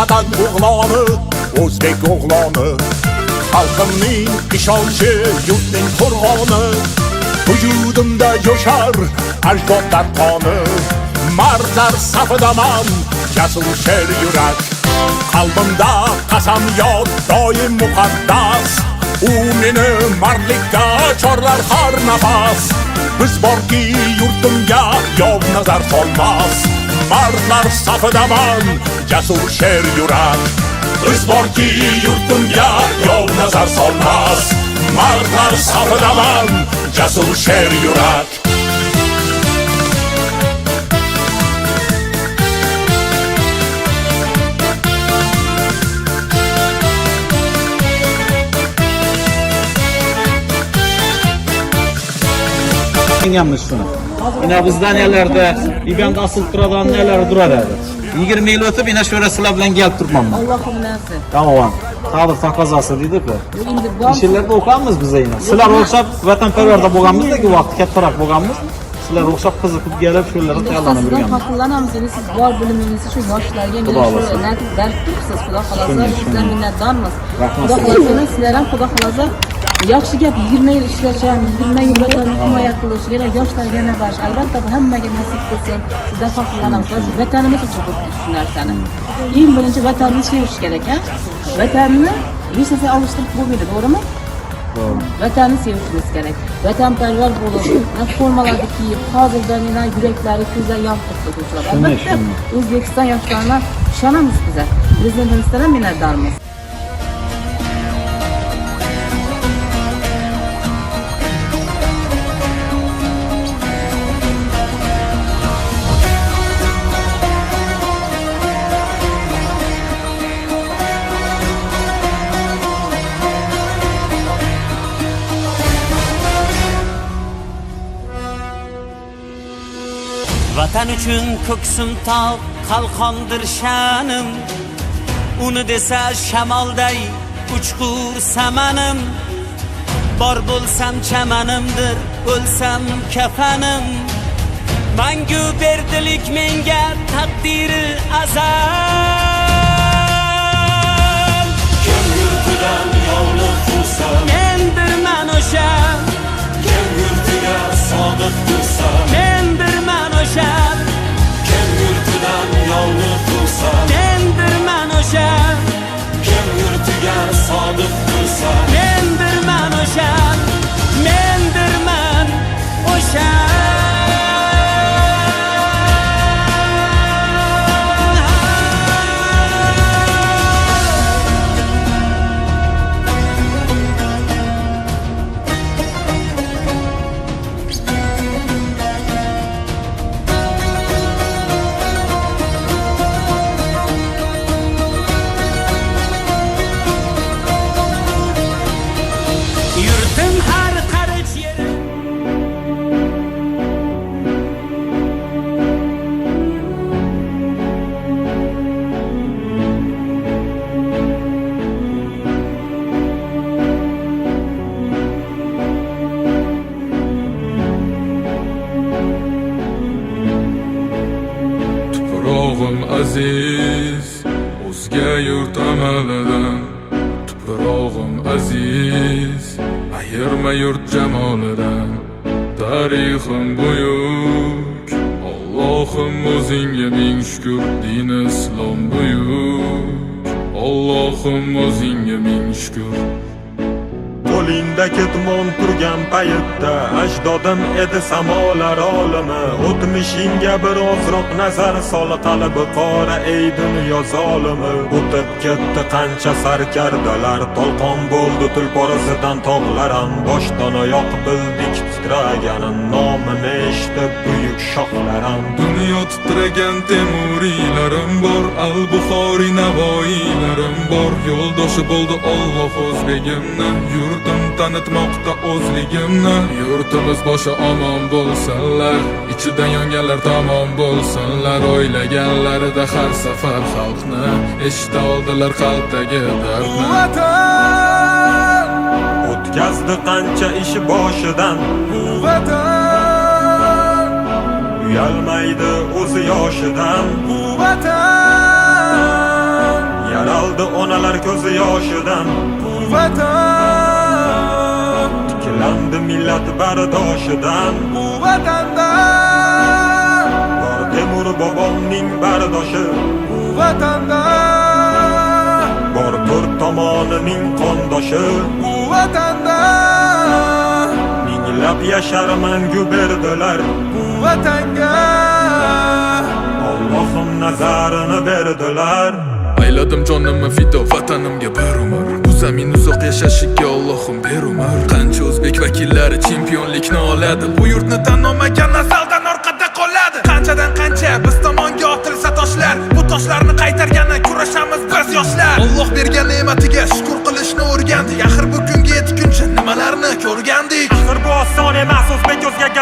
vatan o'g'loni, o'zbek o'g'loni, xalqimning ishonchi, yurtning qo'rg'oni. Vujudimda yoshar ajdodlar qoni, mardlar safidaman, jasur sher yurak. Qalbimda qasamyod doim muqaddas, u meni mardlikka chorlar har nafas. Biz borki yurtimga yov nazar solmas, mardlar safidaman, jasur sher yurak. Biz borki yurtimga yov nazar solmas, mardlar safidaman, jasur sher yurak. Gelmiş şunu. Yine bizden yerlerde, İBAN'da asıl turadan neler durar abi. 20 yıl ötüp yine şöyle sıla bilen gelip durmam ben. Allah'ım neyse. Tamam. Sağlık takazası dedik mi? İşlerinde okanmız bize yine. Sizler okşap vatanperverde boğamız da ki vakti kettaraq boğamız. Sizler okşap kızıkıp gelip şöylere tayarlanı Sizden bilgemiz. fakirlanamız. Siz var biliminizi şu yaşlarga meni şu ders tutsanız Xudo xolasa sizden minnatdormiz. Xudo xolasa sizlardan Xudo xolasa yaxshi gap 20 yil ishlasham, 20 yil vatanni himoya qilish, yana yoshlarga yana berish, albatta bu hammaga nasib qilsin. Sizdan faxrlanamiz. Vatanimiz uchun shu narsani. Eng birinchi vatanni sevish kerak, ha? Vatanni yashasa alishtirib bo'lmaydi, to'g'rimi? Doğru. Vatanni sevishimiz kerak. Vatanparvar bo'lib, formalarni kiyib, hozirdan yana yuraklari, ko'zlari yonib turibdi. Albatta O'zbekiston yoshlarini ishonamiz biz. Prezidentimizdan minnatdormiz. Vatan üçün ko'ksim tog' qalqondir sha'nim, uni desa shamolday uchqur samanim. Bor bo'lsam chamanimdir, o'lsam kafanim. Mangu berdilik menga taqdiri azal. Kim yurtidan yovliq qilsa, mendirman o'sha. Kim yurtiga sodiq tursa, mendirman o'sha. Kim yurtidan yovliq qilsa, mendirman o'sha. Kim yurtiga sodiq tursa, mendirman o'sha. Mendirman o'sha. Yurtim har qarich yeri. Tuprog'im aziz, o'zga yurt amalidan. Tuprog'im aziz, ayirma yurt jamolidan. Tarixim buyuk, Allohim o'zingga ming shukr. Din islom buyuk, Allohim o'zingga ming shukr. Qo'lingda ketmon turgan paytda ajdodim edi samolar olimi. O'tmishingga birozroq nazar sol, qalbi qora ey dunyo zolimi. O'tib ketdi qancha sarkardalar, to'lqon bo'ldi tulporizidan tog'larim. Boshdan oyoq bildik titraganin, nomini eshitib buyuk shohlarim. Dunyo titragan temuriylarim bor, al-Buxoriy navoiylarim bor. Yo'ldoshi bo'ldi Alloh o'zbegimni, yurtim tanitmoqda o'zligimni. Yurtimiz boshi omon bo'lsinlar, ichidan yonganlar tamom bo'lsinlar. O'ylaganlarida har safar xalqni eshita oldilar qalbdagi dardni. Vatan o'tkazdi qancha ish boshidan, bu vatan uyalmaydi o'zi yoshidan. Bu vatan ko'zi yoshidan bu vatan tiklandi millat bardoshidan bu vatanda bor Temur bobomning bardoshi bu vatanda bor to'rt tomonining qondoshi bu vatanda minglab yashar mangu berdilar bu vatanga Allohim nazarini berdilar. Ayladim jonimni fido vatanimga bir umr. Bu zamin uzoq yashashiga Allohim ber umr. Qancha o'zbek vakillari chempionlikni oladi. Bu yurtni tan olmagan nasldan orqada qoladi. Qanchadan qancha biz tomonga otilsa toshlar, bu toshlarni qaytargani kurashamiz biz yoshlar. Alloh bergan ne'matiga shukr qilishni o'rgandik. Axir bu kunga yetguncha nimalarni ko'rgandik. Axir bu oson emas, o'zbek o'zgaga